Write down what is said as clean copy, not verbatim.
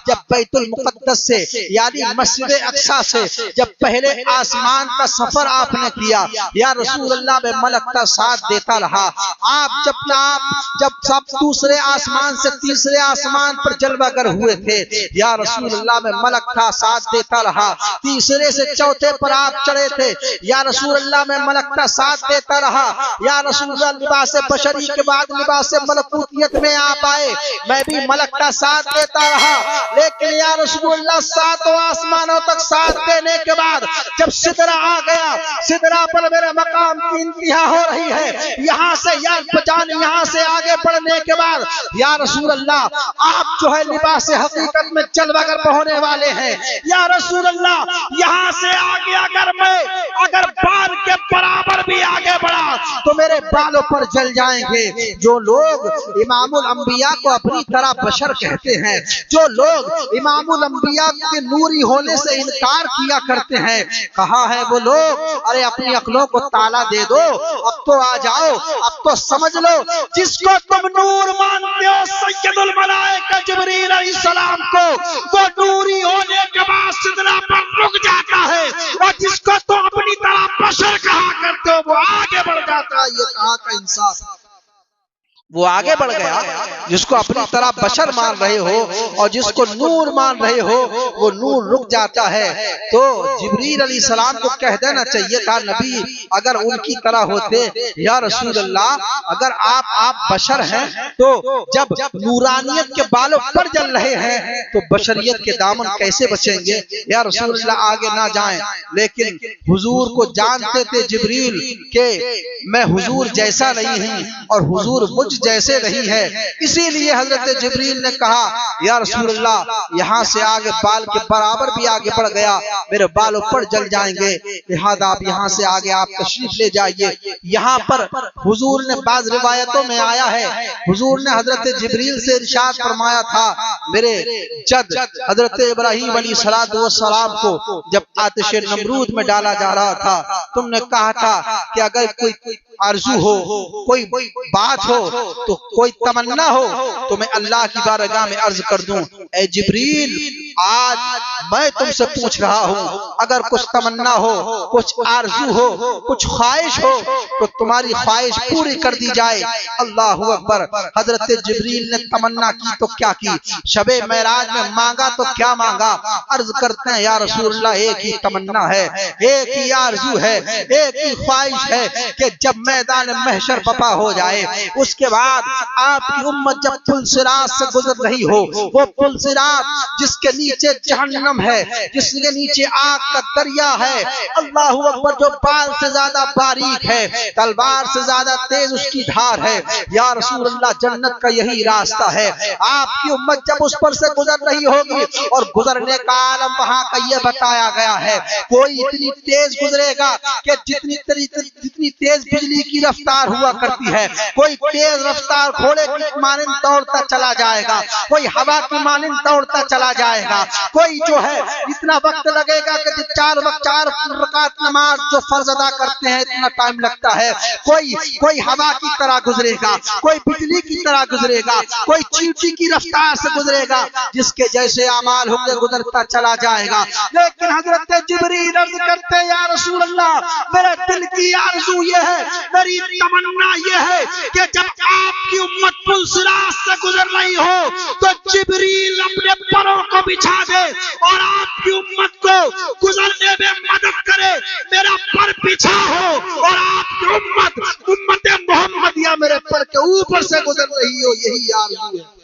جب بیت المقدس سے یعنی مسجد اقصی سے جب پہلے آسمان کا سفر آپ نے کیا یا رسول اللہ میں ملک کا ساتھ دیتا رہا. آپ جب سب دوسرے آسمان سے تیسرے آسمان پر جلوہ گر ہوئے تھے یا رسول اللہ میں ملک کا ساتھ دیتا رہا. تیسرے سے چوتھے پر آپ چڑھے تھے یا رسول اللہ میں ملک کا ساتھ دیتا رہا. یا رسول اللہ لباس بشری کے بعد لباس ملکوتیت میں آپ آئے, میں بھی ملک کا ساتھ دیتا رہا. لیکن یا رسول اللہ ساتوں آسمانوں تک ساتھ دینے کے بعد جب سدرہ آ گیا, سدرہ پر میرے مقام کی انتہا ہو رہی ہے, یہاں سے یہاں سے آگے بڑھنے کے بعد یا رسول اللہ آپ جو ہے لباس حقیقت میں جلوہ گر ہونے والے ہیں. یا رسول اللہ یہاں سے آگے اگر بال کے برابر بھی آگے بڑھا تو میرے بالوں پر جل جائیں گے. جو لوگ امام الانبیاء کو اپنی طرح بشر کہتے ہیں, جو لوگ امام الانبیاء کے نوری ہونے سے انکار کیا کرتے ہیں, کہاں ہے وہ لوگ؟ ارے اپنی عقلوں کو تالا دے دو, اب تو آ جاؤ, اب تو سمجھ لو. جس کو تم نور مانتے ہو سید الملائکہ جبریل علیہ السلام کو, وہ نوری ہونے کے بعد سدرہ پر رک جاتا ہے, اور جس کو تم اپنی طرح بشر کہا کرتے ہو وہ آگے بڑھ جاتا ہے. یہ کہاں کا انصاف؟ وہ آگے بڑھ گیا. جس کو اپنی طرح بشر مان رہے ہو اور جس کو نور مان رہے ہو وہ نور رک جاتا ہے. تو جبریل علیہ السلام کو کہہ دینا چاہیے تھا نبی اگر ان کی طرح ہوتے, یا رسول اللہ اگر آپ بشر ہیں تو جب نورانیت کے بالوں پر جل رہے ہیں تو بشریت کے دامن کیسے بچیں گے؟ یا رسول اللہ آگے نہ جائیں. لیکن حضور کو جانتے تھے جبریل کہ میں حضور جیسا نہیں ہوں اور حضور مجھ جیسے نہیں ہے, اسی لیے حضرت جبریل نے کہا یا رسول اللہ یہاں سے آگے بال کے برابر بھی آگے بڑھ گیا میرے بالوں پر جل جائیں گے, لہذا آپ یہاں سے آگے آپ تشریف لے جائیے. یہاں پر حضور نے بعض روایتوں میں آیا ہے حضور نے حضرت جبریل سے ارشاد فرمایا تھا, میرے جد حضرت ابراہیم علیہ السلام کو جب آتش نمرود میں ڈالا جا رہا تھا تم نے کہا تھا کہ اگر کوئی آرزو ہو, کوئی بات ہو, تو کوئی تمنا ہو تو میں اللہ کی بارگاہ میں عرض کر دوں اے جبریل آج میں تم سے پوچھ رہا ہوں اگر کچھ تمنا ہو, کچھ آرزو ہو, کچھ خواہش ہو تو تمہاری خواہش پوری کر دی جائے. اللہ اکبر. حضرت جبریل نے تمنا کی تو کیا کی, شب معراج میں مانگا تو کیا مانگا؟ عرض کرتے ہیں یا رسول اللہ ایک ہی تمنا ہے, ایک ہی آرزو ہے, ایک ہی خواہش ہے کہ جب میدان محشر بپا ہو جائے اس کے بعد آپ کی امت جب پل صراط سے گزر رہی ہو, وہ پل صراط جس کے نیچے جہنم ہے, جس کے نیچے آگ کا دریا ہے, اللہ اکبر, جو بال سے زیادہ باریک ہے, تلوار سے زیادہ تیز اس کی دھار ہے. یا رسول اللہ جنت کا یہی راستہ ہے. آپ کی امت جب اس پر سے گزر رہی ہوگی اور گزرنے کا عالم وہاں کا یہ بتایا گیا ہے, کوئی اتنی تیز گزرے گا کہ جتنی تیز بجلی کی رفتار ہوا کرتی ہے, کوئی تیز رفتار گھوڑے کی مانند دوڑتا چلا جائے گا, کوئی ہوا کی مانند دوڑتا چلا جائے گا, کوئی جو ہے اتنا وقت لگے گا کہ 4 رکعت نماز جو فرض ادا کرتے ہیں اتنا ٹائم لگتا ہے, کوئی ہوا کی طرح گزرے گا, کوئی بجلی کی طرح گزرے گا, کوئی چیونٹی کی رفتار سے گزرے گا, جس کے جیسے اعمال ہوں گے گزرتا چلا جائے گا. لیکن حضرت جبریل عرض کرتے یا رسول اللہ میرے دل کی آرزو یہ ہے, میری تمنا یہ ہے کہ جب آپ کی امت پل صراط سے گزر رہی ہو تو جبریل اپنے پروں کو بچھا دے اور آپ کی امت کو گزرنے میں مدد کرے, میرا پر پیچھا ہو اور آپ کی امت محمدیہ میرے پر کے اوپر سے گزر رہی ہو, یہی آرزو ہے.